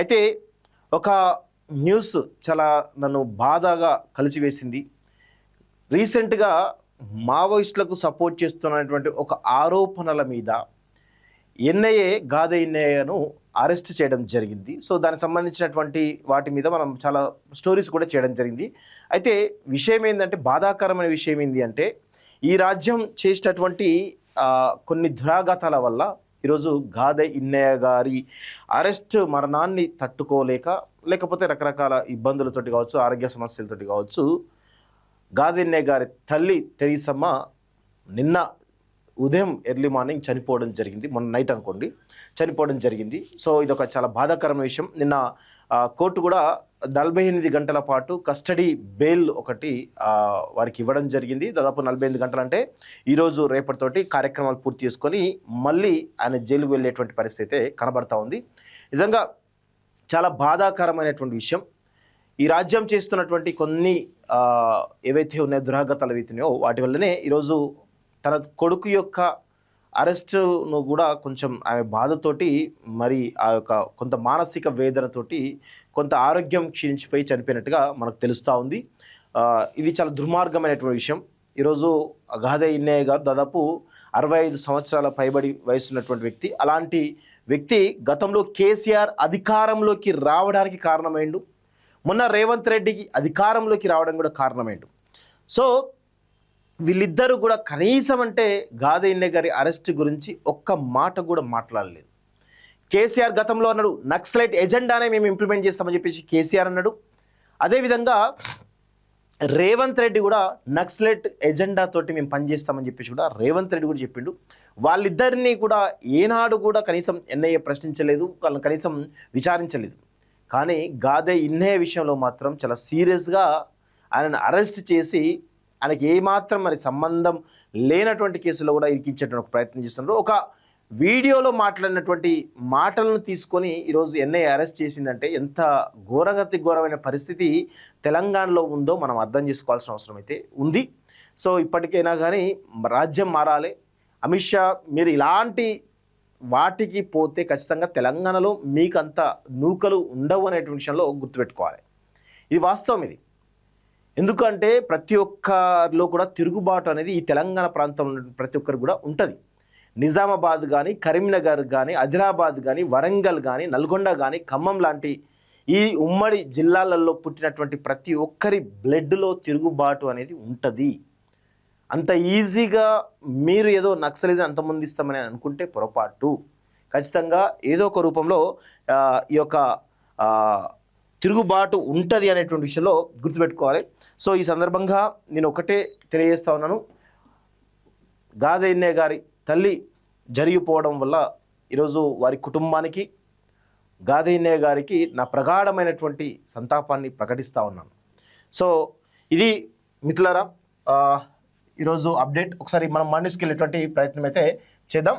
అయితే ఒక న్యూస్ చాలా నన్ను బాధగా కలిచివేసింది. రీసెంట్‌గా మావోయిస్టులకు సపోర్ట్ చేస్తున్నటువంటి ఒక ఆరోపణల మీద ఎన్ఐఏ గాదే ఎన్ఐఏను అరెస్ట్ చేయడం జరిగింది. సో దానికి సంబంధించినటువంటి వాటి మీద మనం చాలా స్టోరీస్ కూడా చేయడం జరిగింది. అయితే విషయం ఏందంటే, బాధాకరమైన విషయం ఏంది అంటే, ఈ రాజ్యం చేసినటువంటి కొన్ని దురాఘాతాల వల్ల ఈరోజు గాదే ఇన్నయ్య గారి అరెస్ట్ మరణాన్ని తట్టుకోలేక, లేకపోతే రకరకాల ఇబ్బందులతోటి కావచ్చు, ఆరోగ్య సమస్యలతోటి కావచ్చు, గాదే ఇన్నయ్య గారి తల్లి తెరీసమ్మ నిన్న ఉదయం ఎర్లీ మార్నింగ్ చనిపోవడం జరిగింది. మొన్న నైట్ అనుకోండి, చనిపోవడం జరిగింది. సో ఇదొక చాలా బాధాకరమైన విషయం. నిన్న కోర్టు కూడా 48 గంటల పాటు కస్టడీ బెయిల్ ఒకటి వారికి ఇవ్వడం జరిగింది. దాదాపు 48 గంటలు అంటే ఈరోజు రేపటితోటి కార్యక్రమాలు పూర్తి చేసుకొని మళ్ళీ ఆయన జైలుకు వెళ్ళేటువంటి పరిస్థితి కనబడతా ఉంది. నిజంగా చాలా బాధాకరమైనటువంటి విషయం. ఈ రాజ్యం చేస్తున్నటువంటి కొన్ని ఏవైతే ఉన్నాయో దురాఘాతాలు అవుతున్నాయో వాటి వల్లనే ఈరోజు తన కొడుకు యొక్క అరెస్టును కూడా కొంచెం ఆమె బాధతోటి, మరి ఆ యొక్క కొంత మానసిక వేదనతోటి, కొంత ఆరోగ్యం క్షీణించిపోయి చనిపోయినట్టుగా మనకు తెలుస్తూ ఉంది. ఇది చాలా దుర్మార్గమైనటువంటి విషయం. ఈరోజు గాదే ఇన్నయ్య గారు దాదాపు 65 సంవత్సరాల పైబడి వయసున్నటువంటి వ్యక్తి. అలాంటి వ్యక్తి గతంలో కేసీఆర్ అధికారంలోకి రావడానికి కారణమైండు. మొన్న రేవంత్ రెడ్డికి అధికారంలోకి రావడం కూడా కారణమైండు. సో వీళ్ళిద్దరూ కూడా కనీసం అంటే గాదే ఇన్నయ్య గారి అరెస్ట్ గురించి ఒక్క మాట కూడా మాట్లాడలేదు. కేసీఆర్ గతంలో అన్నాడు, నక్సలైట్ ఎజెండానే మేము ఇంప్లిమెంట్ చేస్తామని చెప్పేసి కేసీఆర్ అన్నాడు. అదేవిధంగా రేవంత్ రెడ్డి కూడా నక్సలైట్ ఎజెండా తోటి మేము పనిచేస్తామని చెప్పేసి కూడా రేవంత్ రెడ్డి కూడా చెప్పిండు. వాళ్ళిద్దరినీ కూడా ఏనాడు కూడా కనీసం ఎన్ఐఏ ప్రశ్నించలేదు, వాళ్ళని కనీసం విచారించలేదు. కానీ గాదే ఇన్నయ్య విషయంలో మాత్రం చాలా సీరియస్గా ఆయనను అరెస్ట్ చేసి ఆయనకి ఏమాత్రం మరి సంబంధం లేనటువంటి కేసులో కూడా ఇరికించేటువంటి ప్రయత్నం చేస్తున్నారు. ఒక వీడియోలో మాట్లాడినటువంటి మాటలను తీసుకొని ఈరోజు ఎన్ఐఏ అరెస్ట్ చేసిందంటే ఎంత ఘోరమైన పరిస్థితి తెలంగాణలో ఉందో మనం అర్థం చేసుకోవాల్సిన అవసరం అయితే ఉంది. సో ఇప్పటికైనా కానీ రాజ్యం మారాలి. అమిత్ షా, మీరు ఇలాంటి వాటికి పోతే ఖచ్చితంగా తెలంగాణలో మీకు అంత నూకలు ఉండవు అనేటువంటి విషయంలో గుర్తుపెట్టుకోవాలి. ఇది వాస్తవం. ఇది ఎందుకంటే ప్రతి ఒక్కరిలో కూడా తిరుగుబాటు అనేది ఈ తెలంగాణ ప్రాంతంలో ప్రతి ఒక్కరు కూడా ఉంటుంది. నిజామాబాద్ కానీ, కరీంనగర్ కానీ, ఆదిలాబాద్ కానీ, వరంగల్ కానీ, నల్గొండ కానీ, ఖమ్మం లాంటి ఈ ఉమ్మడి జిల్లాలలో పుట్టినటువంటి ప్రతి ఒక్కరి బ్లడ్లో తిరుగుబాటు అనేది ఉంటుంది. అంత ఈజీగా మీరు ఏదో నక్సలిజం అంతమొందిస్తామని అనుకుంటే పొరపాటు. ఖచ్చితంగా ఏదో ఒక రూపంలో ఈ యొక్క తిరుగుబాటు ఉంటుంది అనేటువంటి విషయంలో గుర్తుపెట్టుకోవాలి. సో ఈ సందర్భంగా నేను ఒకటే తెలియజేస్తా ఉన్నాను, గాదే ఇన్నయ్య గారి తల్లి జరిగిపోవడం వల్ల ఈరోజు వారి కుటుంబానికి, గాదే ఇన్నయ్య గారికి నా ప్రగాఢమైనటువంటి సంతాపాన్ని ప్రకటిస్తూ ఉన్నాను. సో ఇది మిత్రులారా ఈరోజు అప్డేట్. ఒకసారి మనం న్యూస్కి వెళ్ళేటువంటి ప్రయత్నం అయితే చేద్దాం.